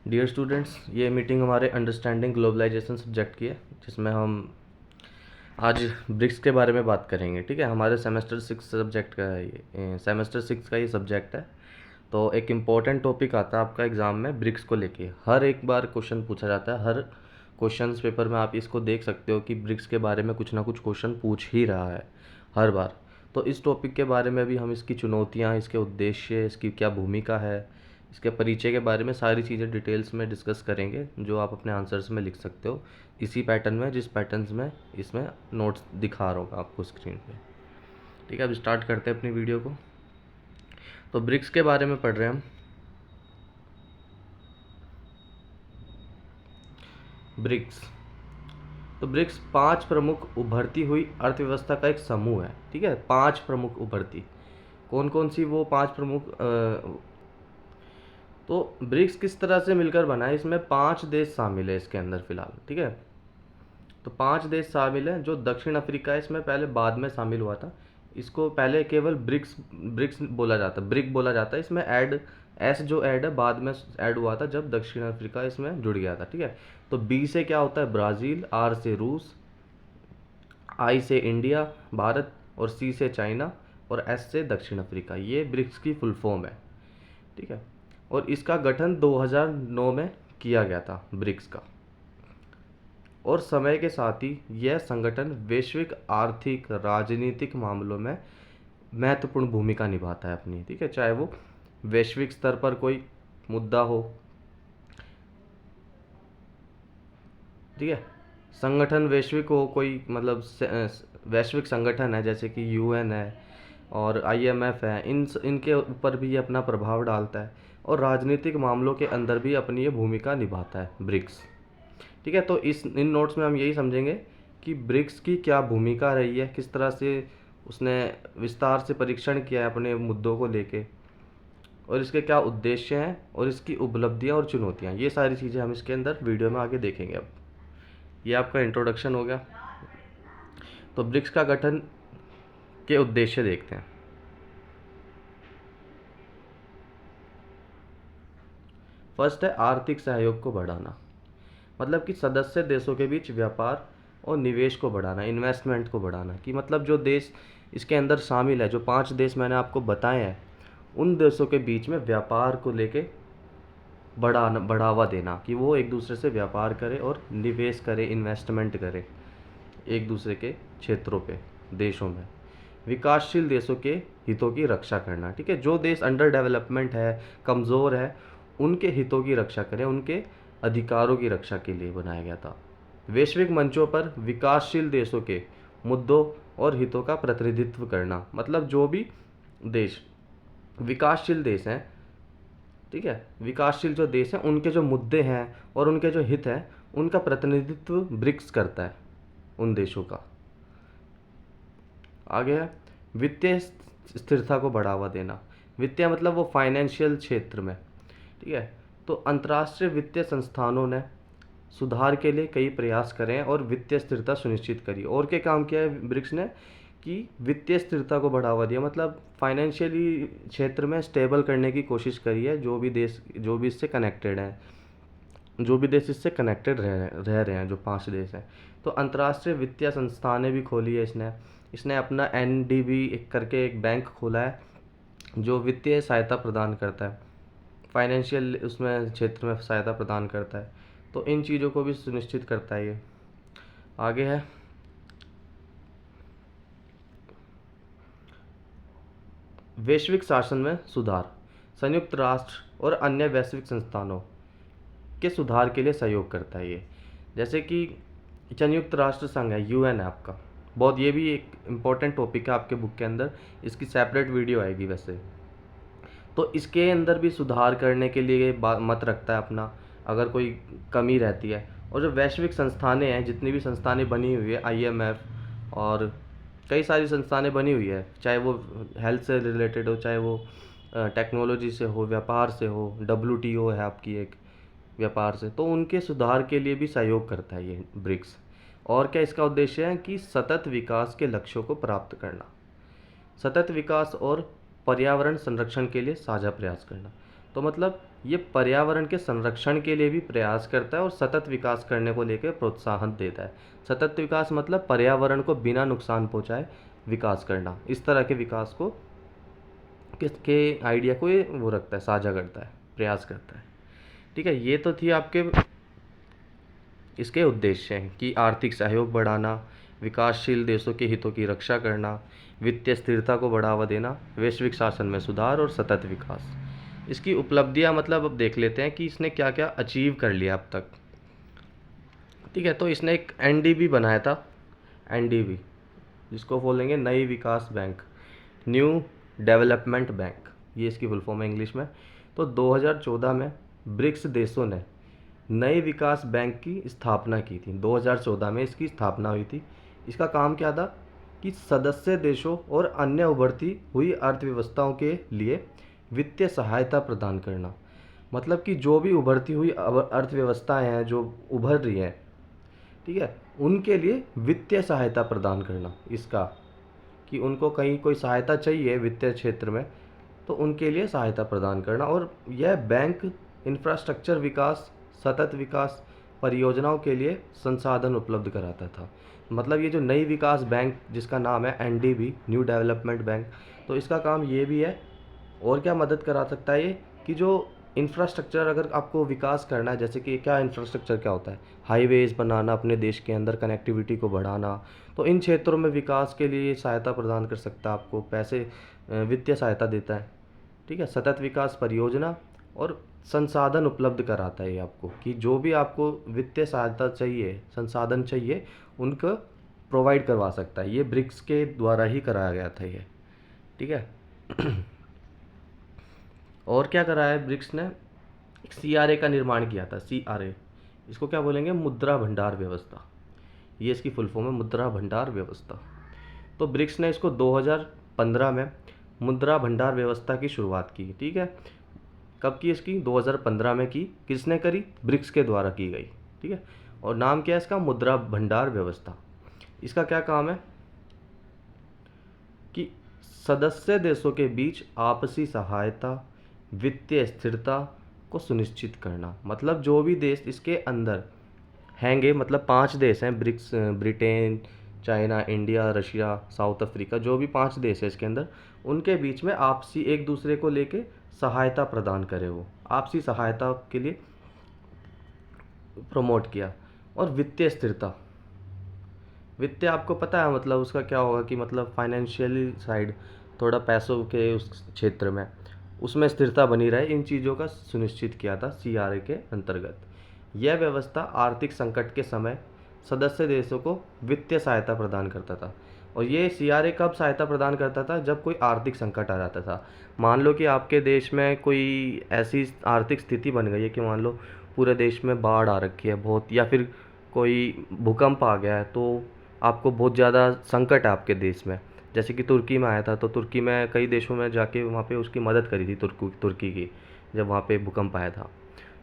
Dear students, ये meeting हमारे understanding globalisation subject की है, जिसमें हम आज ब्रिक्स के बारे में बात करेंगे। ठीक है, हमारे सेमेस्टर 6 सब्जेक्ट का है ये, सेमेस्टर 6 का ये सब्जेक्ट है। तो एक इम्पॉर्टेंट टॉपिक आता है आपका एग्ज़ाम में ब्रिक्स को लेके। हर एक बार क्वेश्चन पूछा जाता है, हर क्वेश्चंस पेपर में आप इसको देख सकते हो कि ब्रिक्स के बारे में कुछ ना कुछ क्वेश्चन पूछ ही रहा है हर बार। तो इस टॉपिक के बारे में भी हम इसकी चुनौतियाँ, इसके उद्देश्य, इसकी क्या भूमिका है, इसके परिचय के बारे में सारी चीज़ें डिटेल्स में डिस्कस करेंगे, जो आप अपने आंसर्स में लिख सकते हो इसी पैटर्न में, जिस पैटर्न में इसमें नोट्स दिखा रहा हूँ आपको स्क्रीन पे। ठीक है, अब स्टार्ट करते हैं अपनी वीडियो को। तो ब्रिक्स के बारे में पढ़ रहे हैं हम। ब्रिक्स, तो ब्रिक्स 5 प्रमुख उभरती हुई अर्थव्यवस्था का एक समूह है। ठीक है, 5 प्रमुख उभरती, कौन कौन सी वो 5 प्रमुख तो ब्रिक्स किस तरह से मिलकर बना है, इसमें 5 देश शामिल है इसके अंदर फिलहाल। ठीक है, तो 5 देश शामिल हैं। जो दक्षिण अफ्रीका है इसमें पहले बाद में शामिल हुआ था। इसको पहले केवल ब्रिक्स ब्रिक्स बोला जाता, ब्रिक बोला जाता है। इसमें ऐड एस जो ऐड है बाद में ऐड हुआ था जब दक्षिण अफ्रीका इसमें जुड़ गया था। ठीक है, तो बी से क्या होता है ब्राज़ील, आर से रूस, आई से इंडिया भारत, और सी से चाइना, और एस से दक्षिण अफ्रीका। ये ब्रिक्स की फुल फॉर्म है। ठीक है, और इसका गठन 2009 में किया गया था ब्रिक्स का। और समय के साथ ही यह संगठन वैश्विक आर्थिक राजनीतिक मामलों में महत्वपूर्ण भूमिका निभाता है अपनी। ठीक है, चाहे वो वैश्विक स्तर पर कोई मुद्दा हो। ठीक है, संगठन वैश्विक हो, कोई मतलब वैश्विक संगठन है जैसे कि यूएन है और आईएमएफ है, इनके ऊपर भी ये अपना प्रभाव डालता है, और राजनीतिक मामलों के अंदर भी अपनी ये भूमिका निभाता है ब्रिक्स। ठीक है, तो इन नोट्स में हम यही समझेंगे कि ब्रिक्स की क्या भूमिका रही है, किस तरह से उसने विस्तार से परीक्षण किया है अपने मुद्दों को लेके, और इसके क्या उद्देश्य हैं, और इसकी उपलब्धियां और चुनौतियां। ये सारी चीज़ें हम इसके अंदर वीडियो में आगे देखेंगे। अब ये आपका इंट्रोडक्शन हो गया। तो ब्रिक्स का गठन के उद्देश्य देखते हैं। फर्स्ट है आर्थिक सहयोग को बढ़ाना, मतलब कि सदस्य देशों के बीच व्यापार और निवेश को बढ़ाना, इन्वेस्टमेंट को बढ़ाना। कि मतलब जो देश इसके अंदर शामिल है, जो 5 देश मैंने आपको बताए हैं, उन देशों के बीच में व्यापार को लेके बढ़ावा देना, कि वो एक दूसरे से व्यापार करे और निवेश करे, इन्वेस्टमेंट करे एक दूसरे के क्षेत्रों पे, देशों में। विकासशील देशों के हितों की रक्षा करना। ठीक है, जो देश अंडर डेवलपमेंट है, कमज़ोर है, उनके हितों की रक्षा करें, उनके अधिकारों की रक्षा के लिए बनाया गया था। वैश्विक मंचों पर विकासशील देशों के मुद्दों और हितों का प्रतिनिधित्व करना, मतलब जो भी देश विकासशील देश हैं, ठीक है, विकासशील जो देश हैं, उनके जो मुद्दे हैं और उनके जो हित हैं, उनका प्रतिनिधित्व ब्रिक्स करता है उन देशों का। आगे है वित्तीय स्थिरता को बढ़ावा देना। वित्तीय मतलब वो फाइनेंशियल क्षेत्र में। ठीक है, तो अंतर्राष्ट्रीय वित्तीय संस्थानों ने सुधार के लिए कई प्रयास करें और वित्तीय स्थिरता सुनिश्चित करी। और क्या काम किया है ब्रिक्स ने, कि वित्तीय स्थिरता को बढ़ावा दिया, मतलब फाइनेंशियली क्षेत्र में स्टेबल करने की कोशिश करी है जो भी देश, जो भी इससे कनेक्टेड हैं, जो भी देश इससे कनेक्टेड रह रहे हैं, जो 5 देश हैं। तो अंतर्राष्ट्रीय वित्तीय संस्थानें भी खोली है इसने। इसने अपना एनडीबी करके एक बैंक खोला है जो वित्तीय सहायता प्रदान करता है, फाइनेंशियल उसमें क्षेत्र में सहायता प्रदान करता है। तो इन चीज़ों को भी सुनिश्चित करता है ये। आगे है वैश्विक शासन में सुधार। संयुक्त राष्ट्र और अन्य वैश्विक संस्थानों के सुधार के लिए सहयोग करता है ये। जैसे कि संयुक्त राष्ट्र संघ है, यूएन है आपका, बहुत ये भी एक इम्पॉर्टेंट टॉपिक है आपके बुक के अंदर, इसकी सेपरेट वीडियो आएगी वैसे। तो इसके अंदर भी सुधार करने के लिए मत रखता है अपना, अगर कोई कमी रहती है। और जो वैश्विक संस्थानें हैं, जितनी भी संस्थानें बनी हुई है, आईएमएफ और कई सारी संस्थानें बनी हुई है, चाहे वो हेल्थ से रिलेटेड हो, चाहे वो टेक्नोलॉजी से हो, व्यापार से हो, डब्ल्यूटीओ है आपकी एक व्यापार से, तो उनके सुधार के लिए भी सहयोग करता है ये ब्रिक्स। और क्या इसका उद्देश्य है, कि सतत विकास के लक्ष्यों को प्राप्त करना, सतत विकास और पर्यावरण संरक्षण के लिए साझा प्रयास करना। तो मतलब ये पर्यावरण के संरक्षण के लिए भी प्रयास करता है और सतत विकास करने को लेकर प्रोत्साहन देता है। सतत विकास मतलब पर्यावरण को बिना नुकसान पहुंचाए विकास करना, इस तरह के विकास को किसके आइडिया को ये वो रखता है, साझा करता है, प्रयास करता है। ठीक है, ये तो थी आपके इसके उद्देश्य हैं कि आर्थिक सहयोग बढ़ाना, विकासशील देशों के हितों की रक्षा करना, वित्तीय स्थिरता को बढ़ावा देना, वैश्विक शासन में सुधार और सतत विकास। इसकी उपलब्धियां मतलब अब देख लेते हैं कि इसने क्या क्या अचीव कर लिया अब तक। ठीक है, तो इसने एक एनडीबी बनाया था, एनडीबी, जिसको बोलेंगे नई विकास बैंक, न्यू डेवलपमेंट बैंक, ये इसकी फुल फॉर्म है इंग्लिश में। तो 2014 में ब्रिक्स देशों ने नए विकास बैंक की स्थापना की थी। 2014 में इसकी स्थापना हुई थी। इसका काम क्या था कि सदस्य देशों और अन्य उभरती हुई अर्थव्यवस्थाओं के लिए वित्तीय सहायता प्रदान करना। मतलब कि जो भी उभरती हुई अर्थव्यवस्थाएं हैं जो उभर रही हैं, ठीक है, उनके लिए वित्तीय सहायता प्रदान करना। इसका कि उनको कहीं कोई सहायता चाहिए वित्तीय क्षेत्र में, तो उनके लिए सहायता प्रदान करना। और यह बैंक इंफ्रास्ट्रक्चर विकास, सतत विकास परियोजनाओं के लिए संसाधन उपलब्ध कराता था। मतलब ये जो नई विकास बैंक जिसका नाम है एनडीबी, न्यू डेवलपमेंट बैंक, तो इसका काम ये भी है। और क्या मदद करा सकता है ये कि जो इंफ्रास्ट्रक्चर अगर आपको विकास करना है, जैसे कि क्या इंफ्रास्ट्रक्चर क्या होता है, हाईवेज बनाना, अपने देश के अंदर कनेक्टिविटी को बढ़ाना, तो इन क्षेत्रों में विकास के लिए सहायता प्रदान कर सकता है, आपको पैसे वित्तीय सहायता देता है। ठीक है, सतत विकास परियोजना और संसाधन उपलब्ध कराता है ये आपको कि जो भी आपको वित्तीय सहायता चाहिए, संसाधन चाहिए, उनको प्रोवाइड करवा सकता है। ये ब्रिक्स के द्वारा ही कराया गया था ये। ठीक है। और क्या करा है ब्रिक्स ने, सीआरए का निर्माण किया था। सीआरए, इसको क्या बोलेंगे, मुद्रा भंडार व्यवस्था, ये इसकी फुल फॉर्म है, मुद्रा भंडार व्यवस्था। तो ब्रिक्स ने इसको 2015 में मुद्रा भंडार व्यवस्था की शुरुआत की। ठीक है, कब की इसकी, 2015 में की। किसने करी, ब्रिक्स के द्वारा की गई। ठीक है, और नाम क्या है इसका, मुद्रा भंडार व्यवस्था। इसका क्या काम है कि सदस्य देशों के बीच आपसी सहायता, वित्तीय स्थिरता को सुनिश्चित करना। मतलब जो भी देश इसके अंदर हैंगे, मतलब 5 देश हैं BRICS, Britain, China, India, Russia, South Africa, जो भी 5 देश है इसके अंदर, उनके बीच में आपसी एक दूसरे को लेके सहायता प्रदान करे, वो आपसी सहायता के लिए प्रमोट किया। और वित्तीय स्थिरता, वित्तीय आपको पता है मतलब उसका क्या होगा कि मतलब फाइनेंशियली साइड, थोड़ा पैसों के उस क्षेत्र में, उसमें स्थिरता बनी रहे, इन चीज़ों का सुनिश्चित किया था सीआरए के अंतर्गत। यह व्यवस्था आर्थिक संकट के समय सदस्य देशों को वित्तीय सहायता प्रदान करता था। और ये सीआरए कब सहायता प्रदान करता था, जब कोई आर्थिक संकट आ जाता था। मान लो कि आपके देश में कोई ऐसी आर्थिक स्थिति बन गई है कि मान लो पूरे देश में बाढ़ आ रखी है बहुत, या फिर कोई भूकंप आ गया है, तो आपको बहुत ज़्यादा संकट है आपके देश में। जैसे कि तुर्की में आया था, तो तुर्की में कई देशों में जाके वहाँ पे उसकी मदद करी थी तुर्की की, जब वहाँ पे भूकंप आया था।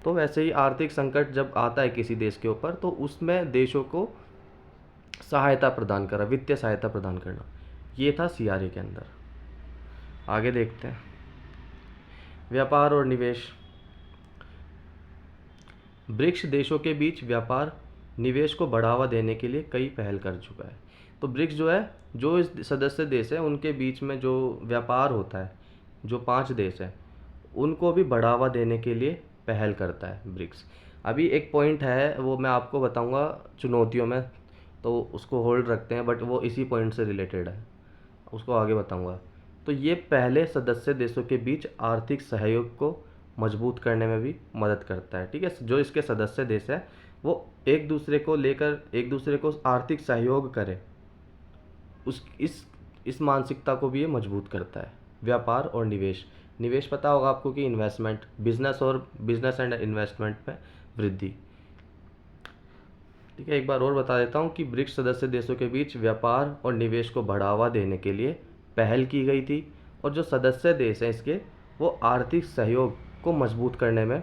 तो वैसे ही आर्थिक संकट जब आता है किसी देश के ऊपर, तो उसमें देशों को सहायता प्रदान करा, वित्तीय सहायता प्रदान करना, ये था सीआरए के अंदर। आगे देखते हैं, व्यापार और निवेश। ब्रिक्स देशों के बीच व्यापार निवेश को बढ़ावा देने के लिए कई पहल कर चुका है। तो ब्रिक्स जो है, जो इस सदस्य देश है उनके बीच में जो व्यापार होता है, जो 5 देश हैं, उनको भी बढ़ावा देने के लिए पहल करता है ब्रिक्स। अभी एक पॉइंट है वो मैं आपको बताऊंगा चुनौतियों में, तो उसको होल्ड रखते हैं, बट वो इसी पॉइंट से रिलेटेड है, उसको आगे बताऊंगा। तो ये पहले सदस्य देशों के बीच आर्थिक सहयोग को मजबूत करने में भी मदद करता है। ठीक है, जो इसके सदस्य देश है वो एक दूसरे को लेकर एक दूसरे को आर्थिक सहयोग करे, उस इस मानसिकता को भी ये मजबूत करता है। व्यापार और निवेश, निवेश पता होगा आपको कि इन्वेस्टमेंट, बिजनेस और बिजनेस एंड इन्वेस्टमेंट में वृद्धि। ठीक है, एक बार और बता देता हूँ कि ब्रिक्स सदस्य देशों के बीच व्यापार और निवेश को बढ़ावा देने के लिए पहल की गई थी। और जो सदस्य देश हैं इसके, वो आर्थिक सहयोग को मजबूत करने में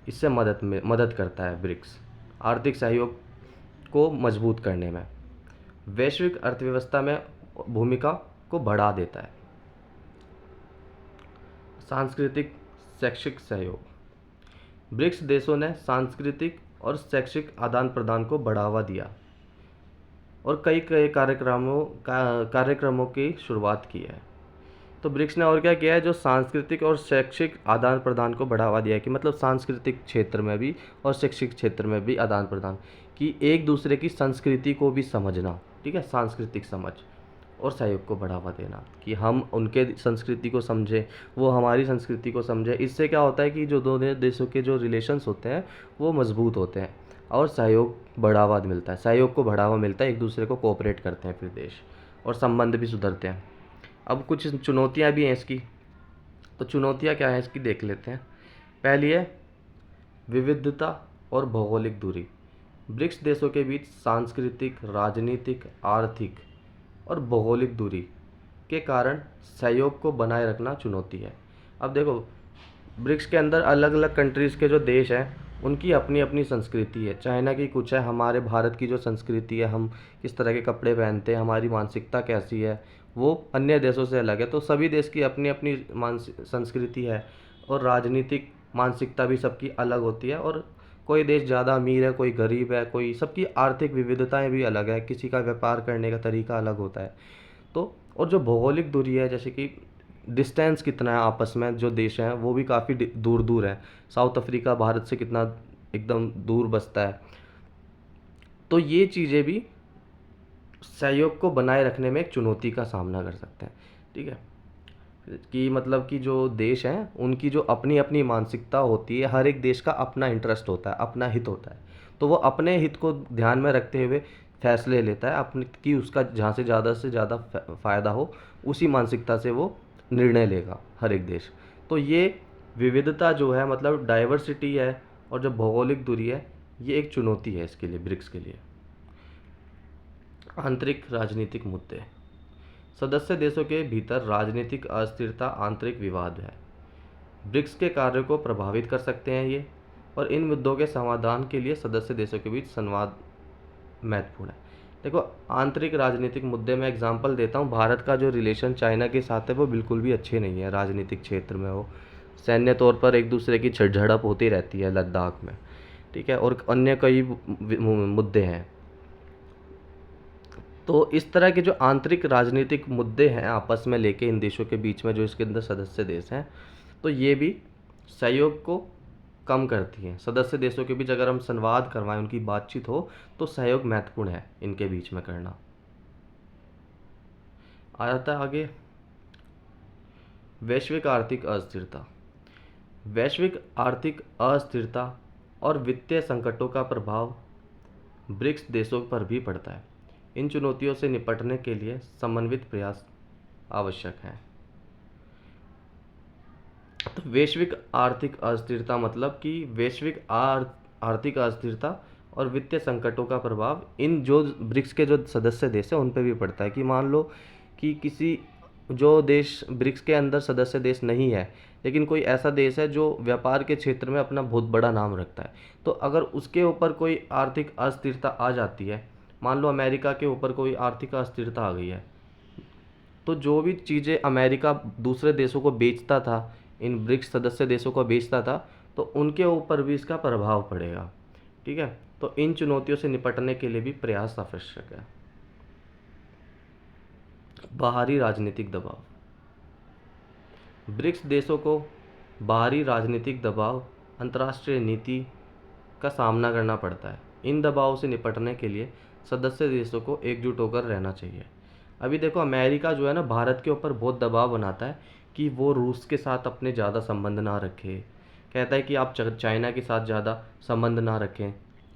इससे मदद करता है ब्रिक्स, आर्थिक सहयोग को मजबूत करने में, वैश्विक अर्थव्यवस्था में भूमिका को बढ़ा देता है। सांस्कृतिक शैक्षिक सहयोग। ब्रिक्स देशों ने सांस्कृतिक और शैक्षिक आदान प्रदान को बढ़ावा दिया और कई कई कार्यक्रमों की शुरुआत की है। तो ब्रिक्स ने और क्या किया है, जो सांस्कृतिक और शैक्षिक आदान प्रदान को बढ़ावा दिया है, कि मतलब सांस्कृतिक क्षेत्र में भी और शैक्षिक क्षेत्र में भी आदान प्रदान, कि एक दूसरे की संस्कृति को भी समझना, ठीक है, सांस्कृतिक समझ और सहयोग को बढ़ावा देना, कि हम उनके संस्कृति को समझें, वो हमारी संस्कृति को समझें। इससे क्या होता है कि जो दोनों देशों के जो रिलेशंस होते हैं वो मजबूत होते हैं और सहयोग बढ़ावा मिलता है, सहयोग को बढ़ावा मिलता है, एक दूसरे को कोऑपरेट करते हैं फिर देश, और संबंध भी सुधरते हैं। अब कुछ चुनौतियां भी हैं इसकी, तो चुनौतियां क्या है इसकी देख लेते हैं। पहली है विविधता और भौगोलिक दूरी। ब्रिक्स देशों के बीच सांस्कृतिक, राजनीतिक, आर्थिक और भौगोलिक दूरी के कारण सहयोग को बनाए रखना चुनौती है। अब देखो, ब्रिक्स के अंदर अलग अलग कंट्रीज़ के जो देश हैं उनकी अपनी अपनी संस्कृति है। चाइना की कुछ है, हमारे भारत की जो संस्कृति है, हम किस तरह के कपड़े पहनते हैं, हमारी मानसिकता कैसी है, वो अन्य देशों से अलग है। तो सभी देश की अपनी अपनी संस्कृति है और राजनीतिक मानसिकता भी सबकी अलग होती है, और कोई देश ज़्यादा अमीर है, कोई गरीब है, कोई, सबकी आर्थिक विविधताएं भी अलग है, किसी का व्यापार करने का तरीका अलग होता है। तो और जो भौगोलिक दूरी है, जैसे कि डिस्टेंस कितना है आपस में, जो देश हैं वो भी काफ़ी दूर दूर है। साउथ अफ्रीका भारत से कितना एकदम दूर बसता है। तो ये चीज़ें भी सहयोग को बनाए रखने में एक चुनौती का सामना कर सकते हैं, ठीक है, कि मतलब कि जो देश हैं उनकी जो अपनी अपनी मानसिकता होती है, हर एक देश का अपना इंटरेस्ट होता है, अपना हित होता है, तो वो अपने हित को ध्यान में रखते हुए फैसले लेता है अपने, कि उसका जहाँ से ज़्यादा फ़ायदा हो, उसी मानसिकता से वो निर्णय लेगा हर एक देश। तो ये विविधता जो है, मतलब डाइवर्सिटी है, और जो भौगोलिक दूरी है, ये एक चुनौती है इसके लिए, ब्रिक्स के लिए। आंतरिक राजनीतिक मुद्दे। सदस्य देशों के भीतर राजनीतिक अस्थिरता आंतरिक विवाद है, ब्रिक्स के कार्य को प्रभावित कर सकते हैं ये, और इन मुद्दों के समाधान के लिए सदस्य देशों के बीच संवाद महत्वपूर्ण है। देखो, आंतरिक राजनीतिक मुद्दे में एग्जांपल देता हूँ, भारत का जो रिलेशन चाइना के साथ है वो बिल्कुल भी अच्छे नहीं है राजनीतिक क्षेत्र में। हो सैन्य तौर पर एक दूसरे की झड़प होती रहती है लद्दाख में, ठीक है, और अन्य कई मुद्दे हैं। तो इस तरह के जो आंतरिक राजनीतिक मुद्दे हैं आपस में लेके इन देशों के बीच में, जो इसके अंदर सदस्य देश हैं, तो ये भी सहयोग को कम करती हैं। सदस्य देशों के बीच अगर हम संवाद करवाएं, उनकी बातचीत हो, तो सहयोग महत्वपूर्ण है इनके बीच में करना। आ जाता है आगे वैश्विक आर्थिक अस्थिरता। वैश्विक आर्थिक अस्थिरता और वित्तीय संकटों का प्रभाव ब्रिक्स देशों पर भी पड़ता है। इन चुनौतियों से निपटने के लिए समन्वित प्रयास आवश्यक हैं। तो वैश्विक आर्थिक अस्थिरता मतलब कि वैश्विक आर्थिक अस्थिरता और वित्तीय संकटों का प्रभाव इन जो ब्रिक्स के जो सदस्य देश हैं उन पर भी पड़ता है। कि मान लो कि किसी जो देश ब्रिक्स के अंदर सदस्य देश नहीं है, लेकिन कोई ऐसा देश है जो व्यापार के क्षेत्र में अपना बहुत बड़ा नाम रखता है, तो अगर उसके ऊपर कोई आर्थिक अस्थिरता आ जाती है, मान लो अमेरिका के ऊपर कोई आर्थिक अस्थिरता आ गई है, तो जो भी चीज़ें अमेरिका दूसरे देशों को बेचता था, इन ब्रिक्स सदस्य देशों को बेचता था, तो उनके ऊपर भी इसका प्रभाव पड़ेगा, ठीक है। तो इन चुनौतियों से निपटने के लिए भी प्रयास आवश्यक है। बाहरी राजनीतिक दबाव। ब्रिक्स देशों को बाहरी राजनीतिक दबाव, अंतर्राष्ट्रीय नीति का सामना करना पड़ता है। इन दबावों से निपटने के लिए सदस्य देशों को एकजुट होकर रहना चाहिए। अभी देखो, अमेरिका जो है ना, भारत के ऊपर बहुत दबाव बनाता है कि वो रूस के साथ अपने ज़्यादा संबंध ना रखे, कहता है कि आप चाइना के साथ ज़्यादा संबंध ना रखें,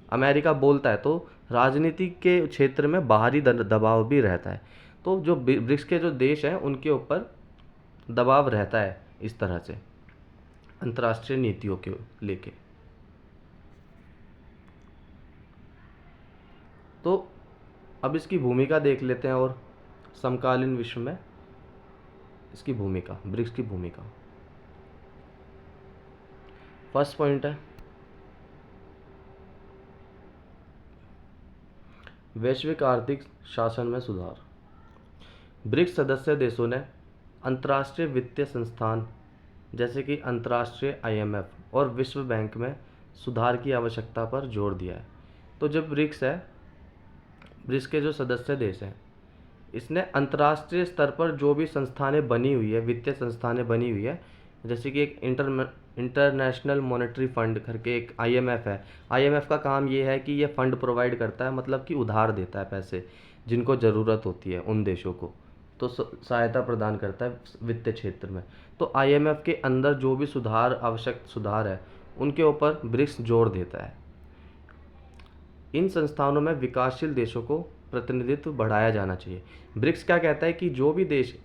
अमेरिका बोलता है। तो राजनीति के क्षेत्र में बाहरी दबाव भी रहता है। तो जो ब्रिक्स के जो देश हैं उनके ऊपर दबाव रहता है इस तरह से अंतर्राष्ट्रीय नीतियों के लेके। तो अब इसकी भूमिका देख लेते हैं, और समकालीन विश्व में इसकी भूमिका, ब्रिक्स की भूमिका। फर्स्ट पॉइंट है वैश्विक आर्थिक शासन में सुधार। ब्रिक्स सदस्य देशों ने अंतर्राष्ट्रीय वित्तीय संस्थान जैसे कि अंतर्राष्ट्रीय IMF और विश्व बैंक में सुधार की आवश्यकता पर जोर दिया है। तो जो ब्रिक्स है, ब्रिक्स के जो सदस्य देश हैं, इसने अंतर्राष्ट्रीय स्तर पर जो भी संस्थानें बनी हुई है, वित्तीय संस्थानें बनी हुई है, जैसे कि एक इंटरनेशनल मॉनेटरी फंड करके एक IMF है। IMF का काम ये है कि ये फंड प्रोवाइड करता है, मतलब कि उधार देता है पैसे जिनको ज़रूरत होती है उन देशों को, तो सहायता प्रदान करता है वित्तीय क्षेत्र में। तो IMF के अंदर जो भी सुधार, आवश्यक सुधार है, उनके ऊपर ब्रिक्स जोर देता है। इन संस्थानों में विकासशील देशों को प्रतिनिधित्व बढ़ाया जाना चाहिए। ब्रिक्स क्या कहता है कि जो भी देश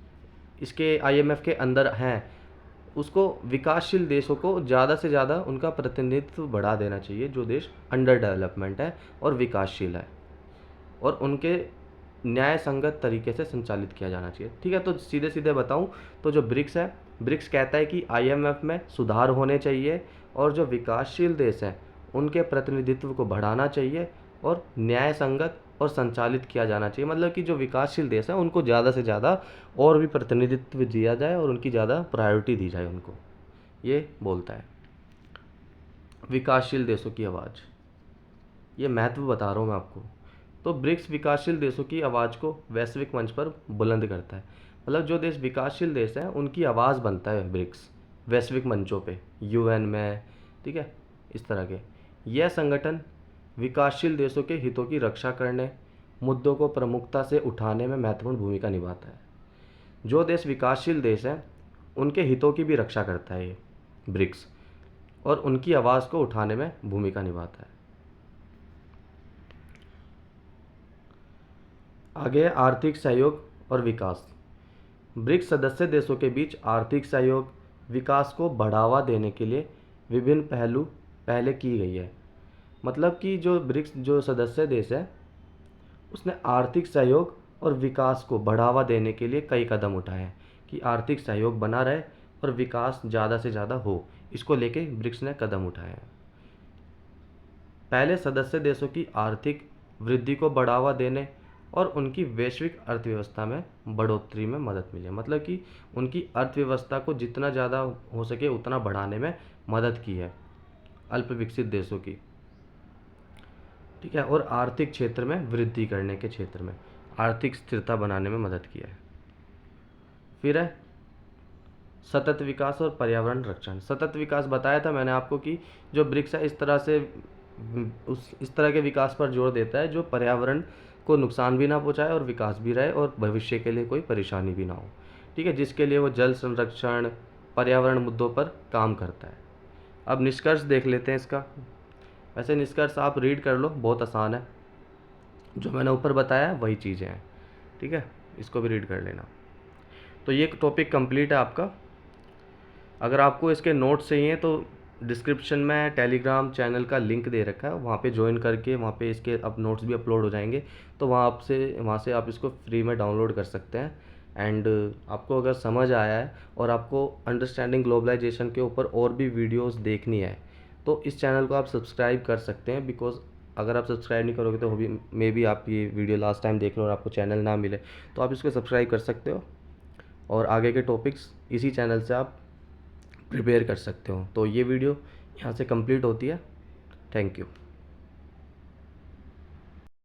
इसके IMF के अंदर हैं, उसको विकासशील देशों को ज़्यादा से ज़्यादा उनका प्रतिनिधित्व बढ़ा देना चाहिए, जो देश अंडर डेवलपमेंट है और विकासशील है, और उनके न्याय संगत तरीके से संचालित किया जाना चाहिए। ठीक है, तो सीधे सीधे बताऊं तो जो ब्रिक्स है, ब्रिक्स कहता है कि IMF में सुधार होने चाहिए और जो विकासशील देश हैं उनके प्रतिनिधित्व को बढ़ाना चाहिए और न्याय संगत और संचालित किया जाना चाहिए। मतलब कि जो विकासशील देश हैं उनको ज़्यादा से ज़्यादा और भी प्रतिनिधित्व दिया जाए और उनकी ज़्यादा प्रायोरिटी दी जाए उनको, ये बोलता है। विकासशील देशों की आवाज़, ये महत्व बता रहा हूँ मैं आपको। तो ब्रिक्स विकासशील देशों की आवाज़ को वैश्विक मंच पर बुलंद करता है। मतलब जो देश विकासशील देश हैं उनकी आवाज़ बनता है ब्रिक्स वैश्विक मंचों पे, UN में, ठीक है, इस तरह के। यह संगठन विकासशील देशों के हितों की रक्षा करने, मुद्दों को प्रमुखता से उठाने में महत्वपूर्ण भूमिका निभाता है। जो देश विकासशील देश हैं उनके हितों की भी रक्षा करता है ये ब्रिक्स, और उनकी आवाज़ को उठाने में भूमिका निभाता है। आगे है आर्थिक सहयोग और विकास। ब्रिक्स सदस्य देशों के बीच आर्थिक सहयोग, विकास को बढ़ावा देने के लिए विभिन्न पहलू पहले की गई है। मतलब कि जो ब्रिक्स जो सदस्य देश है, उसने आर्थिक सहयोग और विकास को बढ़ावा देने के लिए कई कदम उठाए हैं कि आर्थिक सहयोग बना रहे और विकास ज़्यादा से ज़्यादा हो। इसको लेके ब्रिक्स ने कदम उठाए हैं। पहले सदस्य देशों की आर्थिक वृद्धि को बढ़ावा देने और उनकी वैश्विक अर्थव्यवस्था में बढ़ोतरी में मदद मिले। मतलब कि उनकी अर्थव्यवस्था को जितना ज़्यादा हो सके उतना बढ़ाने में मदद की है अल्प विकसित देशों की, ठीक है, और आर्थिक क्षेत्र में वृद्धि करने के क्षेत्र में आर्थिक स्थिरता बनाने में मदद किया है। फिर है सतत विकास और पर्यावरण रक्षण। सतत विकास बताया था मैंने आपको कि जो ब्रिक्स है इस तरह से इस तरह के विकास पर जोर देता है जो पर्यावरण को नुकसान भी ना पहुंचाए और विकास भी रहे और भविष्य के लिए कोई परेशानी भी ना हो। ठीक है, जिसके लिए वो जल संरक्षण, पर्यावरण मुद्दों पर काम करता है। अब निष्कर्ष देख लेते हैं इसका। वैसे निष्कर्ष आप रीड कर लो, बहुत आसान है, जो मैंने ऊपर बताया वही चीज़ें हैं। ठीक है, इसको भी रीड कर लेना। तो ये टॉपिक कंप्लीट है आपका। अगर आपको इसके नोट्स चाहिए तो डिस्क्रिप्शन में टेलीग्राम चैनल का लिंक दे रखा है, वहाँ पे ज्वाइन करके वहाँ पे इसके अब नोट्स भी अपलोड हो जाएंगे, तो वहाँ से आप इसको फ्री में डाउनलोड कर सकते हैं। एंड आपको अगर समझ आया है और आपको अंडरस्टैंडिंग ग्लोबलाइजेशन के ऊपर और भी वीडियोस देखनी है तो इस चैनल को आप सब्सक्राइब कर सकते हैं। बिकॉज अगर आप सब्सक्राइब नहीं करोगे तो मे बी आप ये वीडियो लास्ट टाइम देख लो और आपको चैनल ना मिले, तो आप इसको सब्सक्राइब कर सकते हो और आगे के टॉपिक्स इसी चैनल से आप प्रिपेयर कर सकते हो। तो ये वीडियो यहाँ से कंप्लीट होती है। Thank you.